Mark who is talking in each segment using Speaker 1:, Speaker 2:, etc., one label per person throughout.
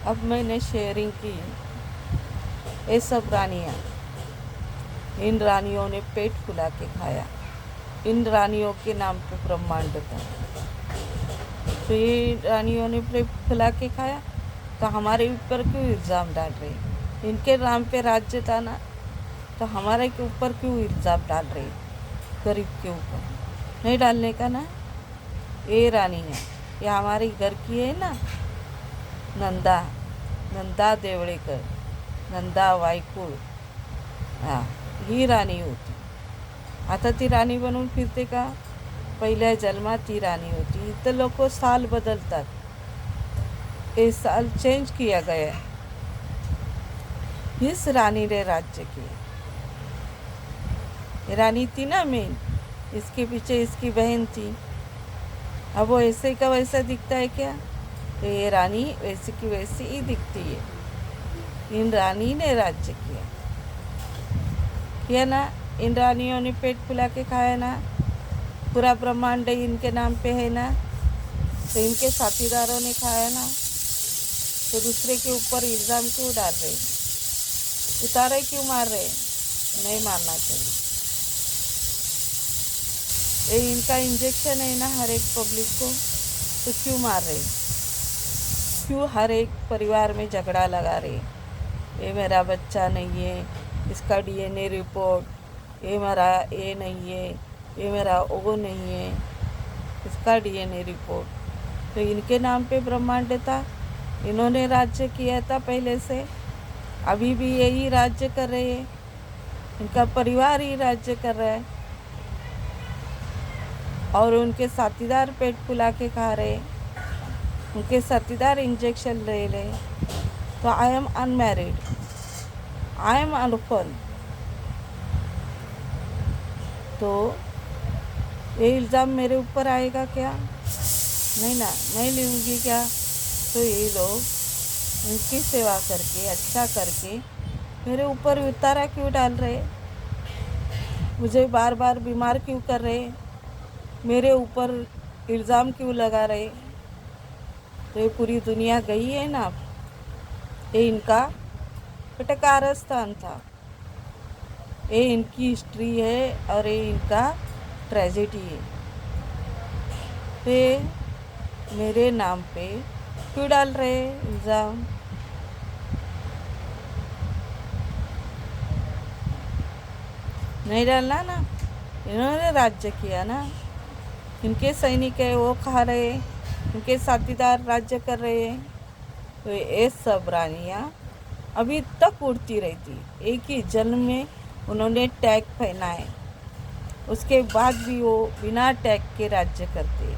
Speaker 1: अब मैंने शेयरिंग की। ये सब रानियाँ, इन रानियों ने पेट फुला के खाया। इन रानियों के नाम पे ब्रह्मांड था। तो ये रानियों ने पेट फुला के खाया, तो हमारे ऊपर क्यों इल्ज़ाम डाल रहे? इनके नाम पे राज्य था ना, तो हमारे के ऊपर क्यों इल्ज़ाम डाल रहे? गरीब के ऊपर नहीं डालने का ना। ये रानी है, ये हमारे घर की है ना, नंदा नंदा देवळेकर, नंदा वायकुळ, हां, ही राणी होती. आता ती राणी बनून फिरते का? पहिल्या जन्मात ती राणी होती. इथं लोक साल बदलतात, ये साल चेंज किया गया है. इस रानी ने राज्य किया. ये रानी थी ना मेन, इसके पीछे इसकी बहन थी. अब वो ऐसे का वैसा दिखता है क्या? तो ये रानी वैसी की वैसी ही दिखती है. इन रानी ने राज्य किया ना. इन रानियों ने पेट फुला के खाया ना. पूरा ब्रह्मांड इनके नाम पे है ना. तो इनके साथीदारों ने खाया ना. तो दूसरे के ऊपर इल्ज़ाम क्यों डाल रहे? उतारे क्यों मार रहे? नहीं मारना चाहिए. ये इनका इंजेक्शन है ना हर एक पब्लिक को, तो क्यों मार रहे? क्यों हर एक परिवार में झगड़ा लगा रहे? ये मेरा बच्चा नहीं है, इसका डीएनए रिपोर्ट, ये मेरा ये नहीं है, ये मेरा वो नहीं है, इसका डीएनए रिपोर्ट. तो इनके नाम पे ब्रह्मांड था. इन्होंने राज्य किया था पहले से, अभी भी यही राज्य कर रहे हैं. इनका परिवार ही राज्य कर रहा है और उनके साथीदार पेट फुला के खा रहे. उनके साथीदार इंजेक्शन ले रहे. तो I am unmarried, I am unfun. तो ये इल्ज़ाम मेरे ऊपर आएगा क्या? नहीं ना, मैं लूँगी क्या? तो ये लोग उनकी सेवा करके अच्छा करके मेरे ऊपर उतारा क्यों डाल रहे? मुझे बार बार बीमार क्यों कर रहे? मेरे ऊपर इल्ज़ाम क्यों लगा रहे? तो ये पूरी दुनिया गई है ना. ये इनका कारस्थान था, ये इनकी हिस्ट्री है और ये इनका ट्रेजेडी है. तो ये मेरे नाम पे क्यों डाल रहे इल्ज़ाम? नहीं डालना ना. इन्होंने राज्य किया ना. इनके सैनिक है वो खा रहे, इनके साथीदार राज्य कर रहे हैं. तो ये सब रानियाँ अभी तक उड़ती रहती. एक ही जन्म में उन्होंने टैग पहना है, उसके बाद भी वो बिना टैग के राज्य करते.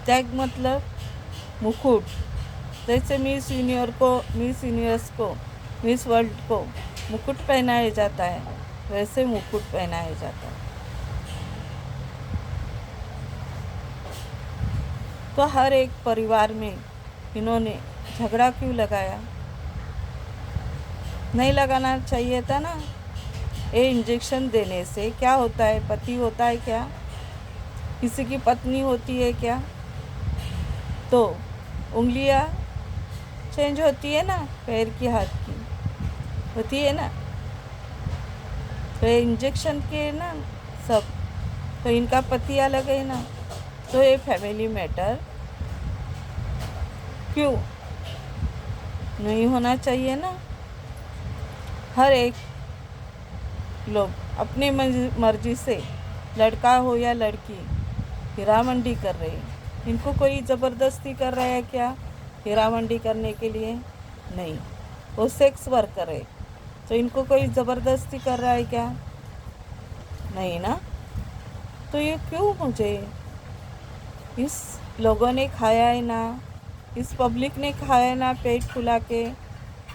Speaker 1: टैग मतलब मुकुट. जैसे मिस यूनिवर्स को, मिस वर्ल्ड को मुकुट पहनाया जाता है, वैसे मुकुट पहनाया जाता है. तो हर एक परिवार में इन्होंने झगड़ा क्यों लगाया? नहीं लगाना चाहिए था ना. ये इंजेक्शन देने से क्या होता है? पति होता है क्या? किसी की पत्नी होती है क्या? तो उंगलियां चेंज होती है ना, पैर की हाथ की होती है ना. तो ये इंजेक्शन के ना सब. तो इनका पति अलग है ना. तो ये फैमिली मैटर क्यों नहीं होना चाहिए ना. हर एक लोग अपनी मर्जी से, लड़का हो या लड़की, हीरा मंडी कर रहे हैं. इनको कोई ज़बरदस्ती कर रहा है क्या हीरा मंडी करने के लिए? नहीं. वो सेक्स वर्कर है, तो इनको कोई ज़बरदस्ती कर रहा है क्या? नहीं ना. तो ये क्यों मुझे, इस लोगों ने खाया है ना, इस पब्लिक ने खाया है ना पेट फुला के,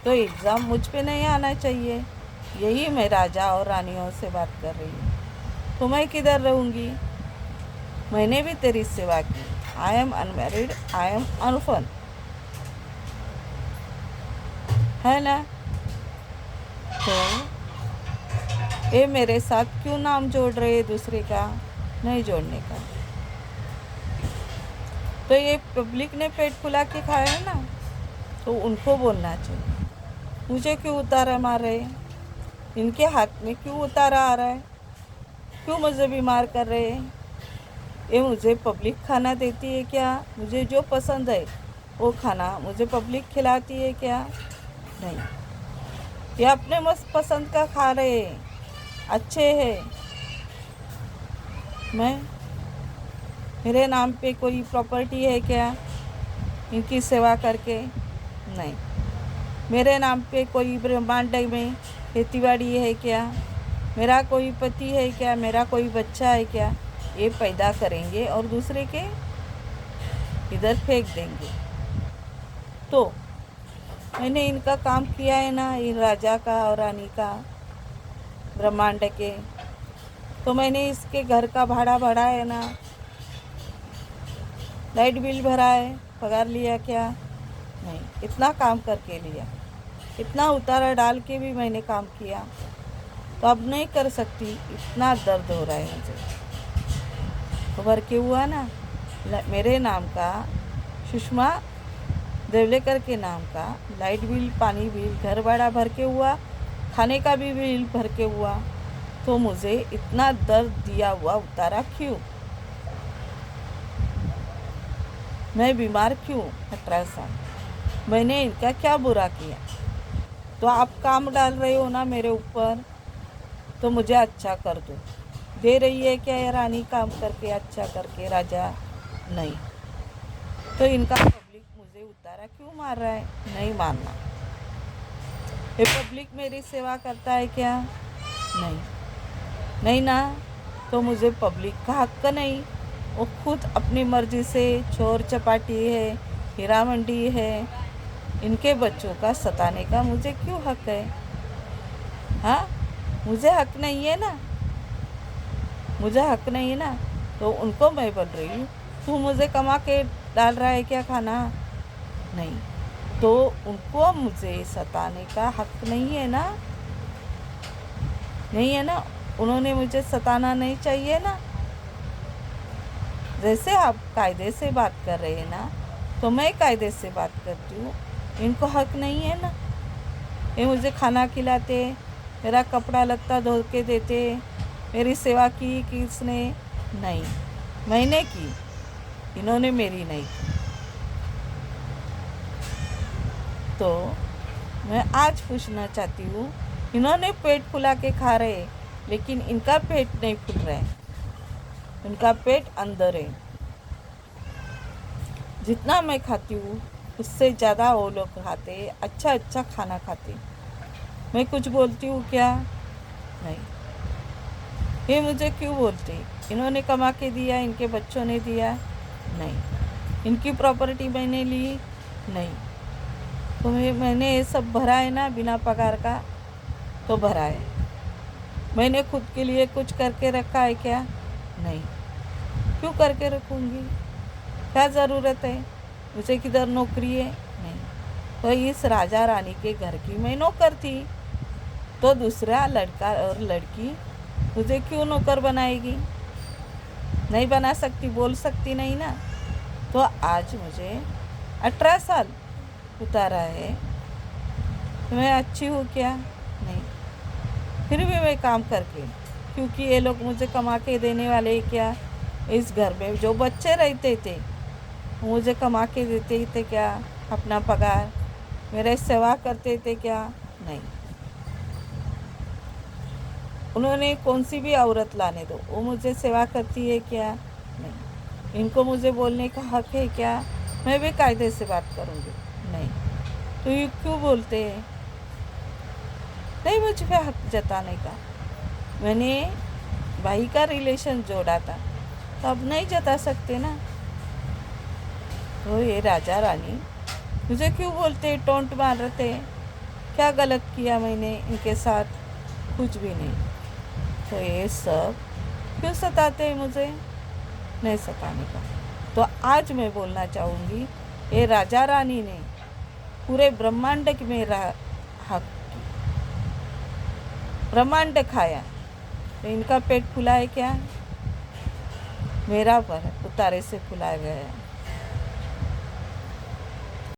Speaker 1: तो इल्ज़ाम मुझ पे नहीं आना चाहिए. यही मैं राजा और रानियों से बात कर रही हूँ. तो मैं किधर रहूँगी? मैंने भी तेरी सेवा की. I am unmarried, I am unfun, है ना. तो ये मेरे साथ क्यों नाम जोड़ रहे दूसरे का? नहीं जोड़ने का. तो ये पब्लिक ने पेट फुला के खाया है ना. तो उनको बोलना चाहिए, मुझे क्यों उतारा मार रहे हैं, इनके हाथ में क्यों उतारा आ रहा है, क्यों मुझे बीमार कर रहे हैं, ये मुझे पब्लिक खाना देती है क्या, मुझे जो पसंद है वो खाना मुझे पब्लिक खिलाती है क्या, नहीं, ये अपने मस्त पसंद का खा रहे हैं, अच्छे हैं। मैं मेरे नाम पे कोई प्रॉपर्टी है क्या इनकी सेवा करके, नहीं, मेरे नाम पे कोई ब्रह्मांड में खेतीबाड़ी है क्या, मेरा कोई पति है क्या, मेरा कोई बच्चा है क्या, ये पैदा करेंगे और दूसरे के इधर फेंक देंगे। तो मैंने इनका काम किया है ना, इन राजा का और रानी का, ब्रह्मांड के, तो मैंने इसके घर का भाड़ा भरा है ना, लाइट बिल भरा है, पगार लिया क्या, नहीं, इतना काम करके लिया, इतना उतारा डाल के भी मैंने काम किया, तो अब नहीं कर सकती, इतना दर्द हो रहा है मुझे। तो भर के हुआ ना, मेरे नाम का, सुषमा देवलेकर के नाम का लाइट बिल, पानी बिल, घर भाड़ा भर के हुआ, खाने का भी बिल भर के हुआ, तो मुझे इतना दर्द दिया हुआ उतारा क्यों, मैं बीमार क्यों 18 साल, मैंने इनका क्या बुरा किया। तो आप काम डाल रहे हो ना मेरे ऊपर, तो मुझे अच्छा कर दो, दे रही है क्या ये रानी काम करके, अच्छा करके, राजा नहीं, तो इनका पब्लिक मुझे उतारा क्यों मार रहा है, नहीं मारना। ये पब्लिक मेरी सेवा करता है क्या, नहीं, नहीं ना, तो मुझे पब्लिक का हक नहीं, वो खुद अपनी मर्जी से चोर चपाटी है, हीरा मंडी है, इनके बच्चों का सताने का मुझे क्यों हक है, हाँ, मुझे हक नहीं है ना, मुझे हक नहीं है ना, तो उनको मैं बोल रही हूँ, तू मुझे कमा के डाल रहा है क्या खाना, नहीं, तो उनको मुझे सताने का हक नहीं है ना, नहीं है ना, उन्होंने मुझे सताना नहीं चाहिए ना। जैसे आप कायदे से बात कर रहे हैं ना, तो मैं कायदे से बात करती हूँ, इनको हक नहीं है ना, ये मुझे खाना खिलाते, मेरा कपड़ा लत्ता धो के देते, मेरी सेवा की किसने, नहीं, मैंने की, इन्होंने मेरी नहीं की। तो मैं आज पूछना चाहती हूँ, इन्होंने पेट फुला के खा रहे, लेकिन इनका पेट नहीं फूल रहा है, उनका पेट अंदर है, जितना मैं खाती हूँ उससे ज़्यादा वो लोग खाते, अच्छा अच्छा खाना खाते, मैं कुछ बोलती हूँ क्या, नहीं, ये मुझे क्यों बोलते, इन्होंने कमा के दिया, इनके बच्चों ने दिया, नहीं, इनकी प्रॉपर्टी मैंने ली, नहीं, तो मैंने ये सब भरा है ना बिना पगार का, तो भरा है, मैंने खुद के लिए कुछ करके रखा है क्या, नहीं, क्यों करके रखूँगी, क्या ज़रूरत है, मुझे किधर नौकरी है, नहीं, तो इस राजा रानी के घर की मैं नौकर थी, तो दूसरा लड़का और लड़की मुझे क्यों नौकर बनाएगी, नहीं बना सकती, बोल सकती नहीं ना। तो आज मुझे 18 साल उतारा है, तो मैं अच्छी हूँ क्या, नहीं, फिर भी मैं काम करके, क्योंकि ये लोग मुझे कमा के देने वाले क्या, इस घर में जो बच्चे रहते थे मुझे कमा के देते थे क्या, अपना पगार, मेरे सेवा करते थे क्या, नहीं, उन्होंने कौन सी भी औरत लाने दो, वो मुझे सेवा करती है क्या, नहीं, इनको मुझे बोलने का हक है क्या, मैं भी कायदे से बात करूँगी, नहीं, तो ये क्यों बोलते हैं, नहीं, मुझ पे हक जताने का, मैंने भाई का रिलेशन जोड़ा था, तो अब नहीं जता सकते ना। तो ये राजा रानी मुझे क्यों बोलते, टोंट मार रहे थे, क्या गलत किया मैंने इनके साथ, कुछ भी नहीं, तो ये सब क्यों सताते हैं मुझे, नहीं सताने का। तो आज मैं बोलना चाहूँगी, ये राजा रानी ने पूरे ब्रह्मांड में हक ब्रह्मांड खाया, तो इनका पेट फुला है क्या, मेरा पर उतारे से फुलाया गया है।